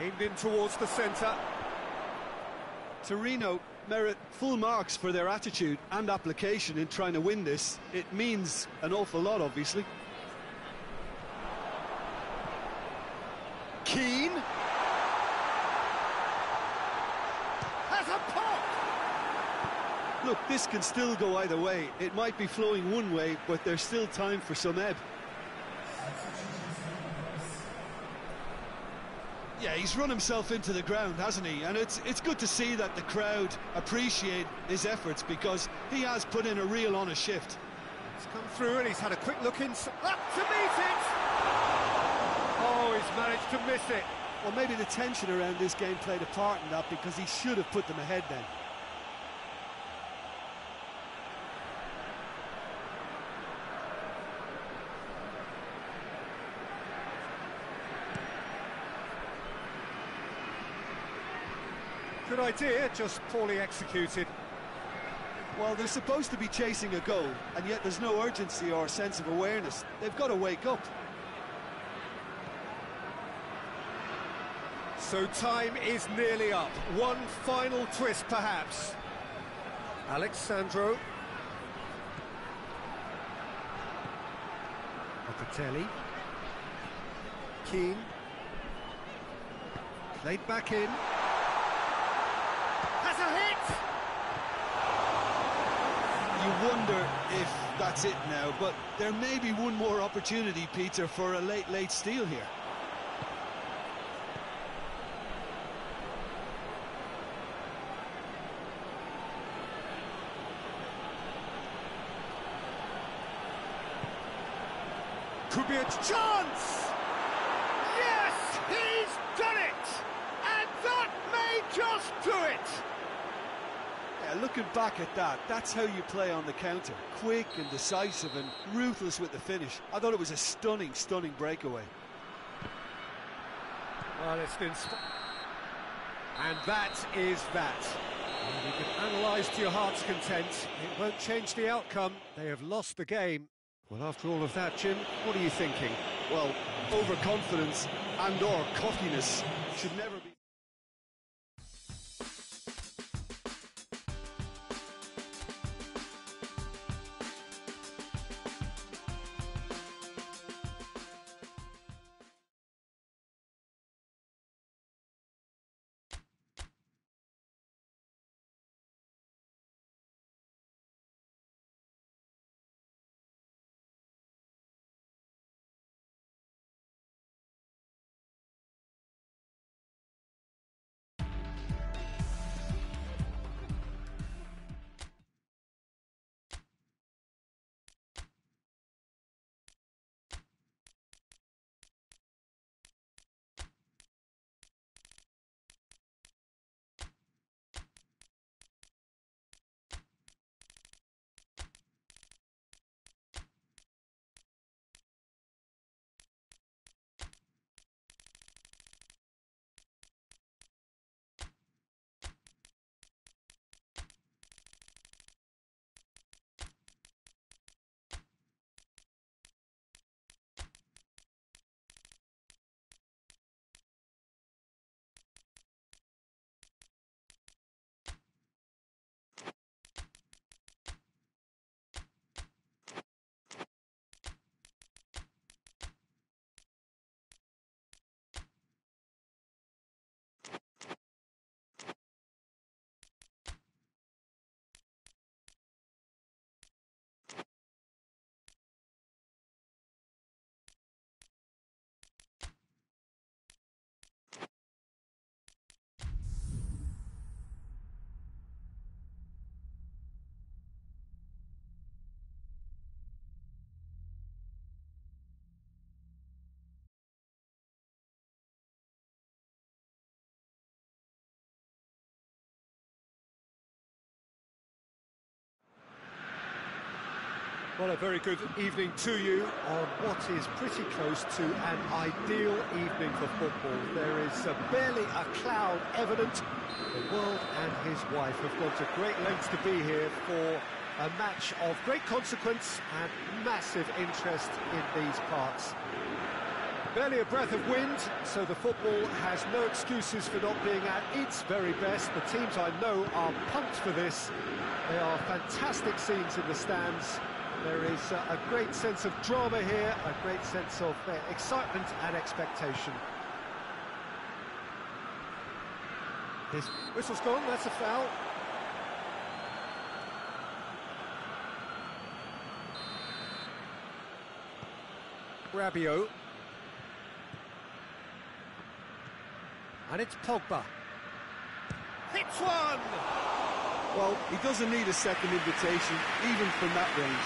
Aimed in towards the centre. Torino merit full marks for their attitude and application in trying to win this. It means an awful lot, obviously. Keane. Has a pop! Look, this can still go either way. It might be flowing one way, but there's still time for some ebb. Yeah, he's run himself into the ground, hasn't he? And it's good to see that the crowd appreciate his efforts, because he has put in a real honest shift. He's come through and he's had a quick look in. Up to meet it! Oh, he's managed to miss it. Well, maybe the tension around this game played a part in that, because he should have put them ahead then. Good idea, just poorly executed. Well, they're supposed to be chasing a goal, and yet there's no urgency or sense of awareness. They've got to wake up. So time is nearly up. One final twist, perhaps. Alexandro. Locatelli. Keane. Played back in. Has a hit! You wonder if that's it now, but there may be one more opportunity, Peter, for a late steal here. Could be a chance! Yes! He's done it! That may just do it! Yeah, looking back at that, that's how you play on the counter. Quick and decisive and ruthless with the finish. I thought it was a stunning, stunning breakaway. Well, it's been... And that is that. Well, you can analyse to your heart's content. It won't change the outcome. They have lost the game. Well, after all of that, Jim, what are you thinking? Well, overconfidence and or cockiness should never be... Well, a very good evening to you on what is pretty close to an ideal evening for football. There is barely a cloud evident. The world and his wife have gone to great lengths to be here for a match of great consequence and massive interest in these parts. Barely a breath of wind, so the football has no excuses for not being at its very best. The teams I know are pumped for this. They are fantastic scenes in the stands. There is a great sense of drama here, a great sense of excitement and expectation. His whistle's gone, that's a foul. Rabiot. And it's Pogba. Hits one! Well, he doesn't need a second invitation, even from that range.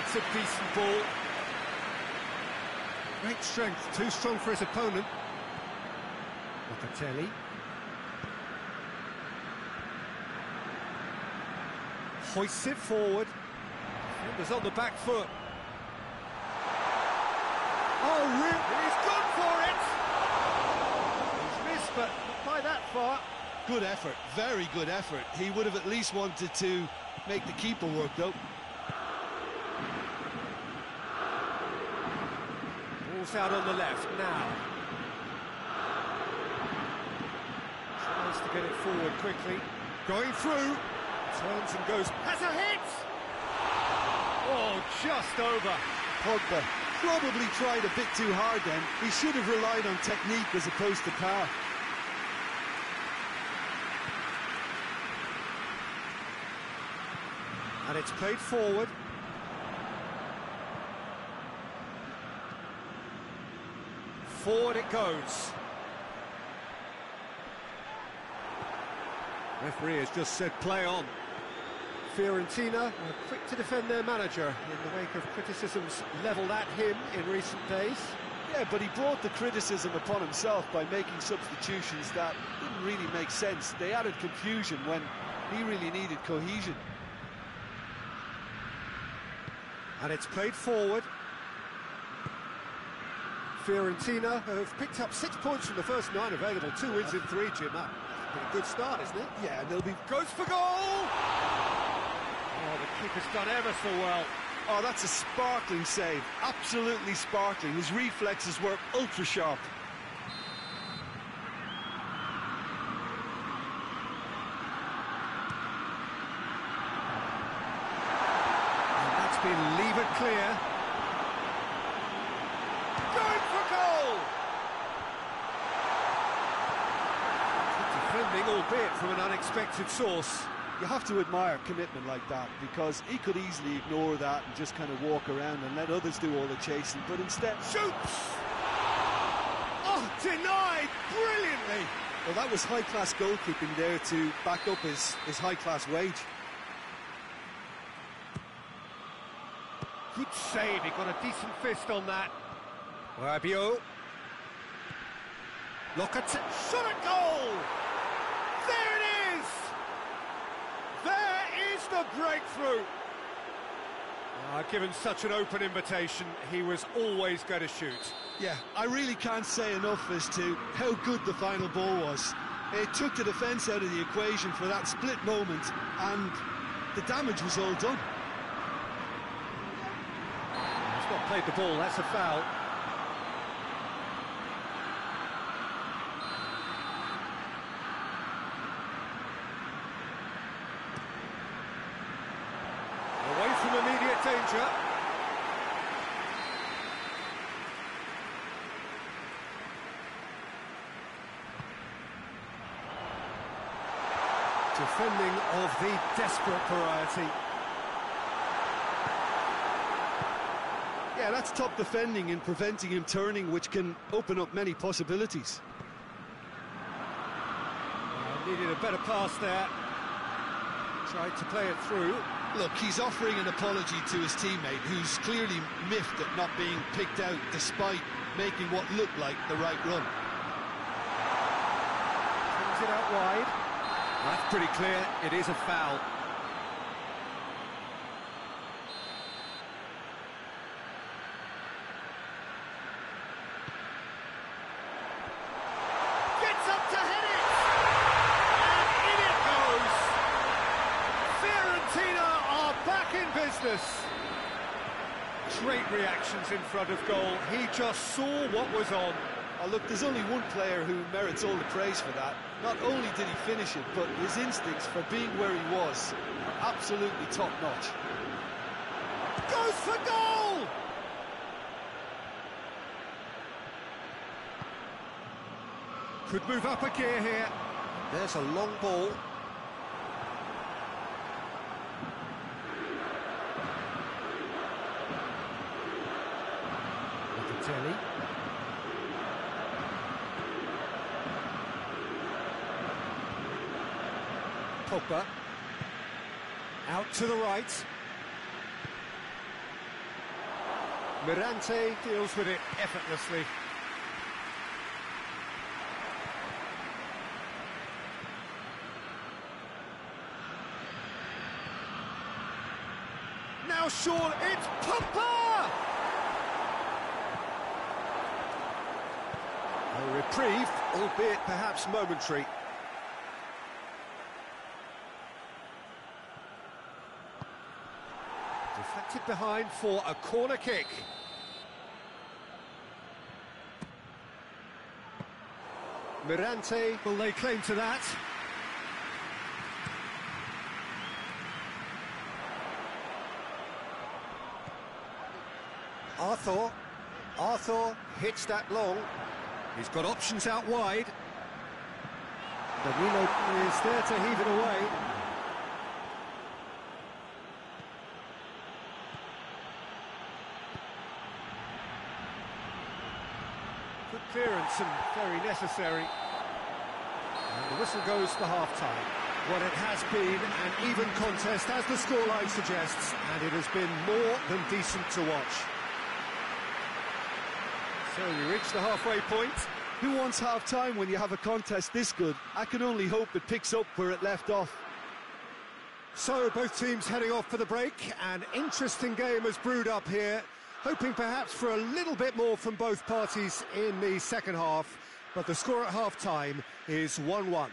It's a decent ball. Great strength, too strong for his opponent. Locatelli. Hoists it forward. Defender's on the back foot. Oh, really? He's gone for it! He's missed, but not by that far. Good effort, very good effort. He would have at least wanted to make the keeper work, though. Ball's out on the left now. Tries to get it forward quickly. Going through. Turns and goes. Has a hit! Oh, just over. Pogba probably tried a bit too hard then. He should have relied on technique as opposed to power. And it's played forward. Forward it goes. Referee has just said play on. Fiorentina are quick to defend their manager in the wake of criticisms levelled at him in recent days. Yeah, but he brought the criticism upon himself by making substitutions that didn't really make sense. They added confusion when he really needed cohesion. And it's played forward. Fiorentina have picked up 6 points from the first 9 available, 2 wins in 3, Jim. That's a good start, isn't it? Yeah, and they'll be... Goes for goal! Oh, the keeper's done ever so well. Oh, that's a sparkling save, absolutely sparkling. His reflexes were ultra sharp. And that's been levered clear. Going for goal! Good defending, albeit from an unexpected source. You have to admire commitment like that, because he could easily ignore that and just kind of walk around and let others do all the chasing, but instead... Shoots! Oh, denied brilliantly! Well, that was high-class goalkeeping there to back up his high-class wage. Good save, he got a decent fist on that. Rabiot. Locatelli. Shot at goal! There it is! There is the breakthrough! Given such an open invitation, he was always going to shoot. Yeah, I really can't say enough as to how good the final ball was. It took the defence out of the equation for that split moment, and the damage was all done. He's not played the ball, that's a foul. Away from immediate danger. Defending of the desperate variety. Yeah, that's top defending and preventing him turning, which can open up many possibilities. Needed a better pass there. Tried to play it through. Look, he's offering an apology to his teammate, who's clearly miffed at not being picked out despite making what looked like the right run. Brings it out wide. That's pretty clear, it is a foul. Gets up to head it! And in it goes! Fiorentina are back in business. Great reactions in front of goal. He just saw what was on. Oh, look, there's only one player who merits all the praise for that. Not only did he finish it, but his instincts for being where he was are absolutely top-notch. Goes for goal! Could move up a gear here. There's a long ball. Locatelli. Pogba. Out to the right. Mirante deals with it effortlessly. Now Sean, it's Pogba! A reprieve, albeit perhaps momentary. Deflected behind for a corner kick. Mirante, will lay claim to that? Arthur hits that long. He's got options out wide. Danilo is there to heave it away. Good clearance and very necessary. And the whistle goes for half-time. Well, it has been an even contest, as the scoreline suggests, and it has been more than decent to watch. So we reach the halfway point. Who wants half-time when you have a contest this good? I can only hope it picks up where it left off. So both teams heading off for the break. An interesting game has brewed up here, hoping perhaps for a little bit more from both parties in the second half, but the score at half-time is 1-1.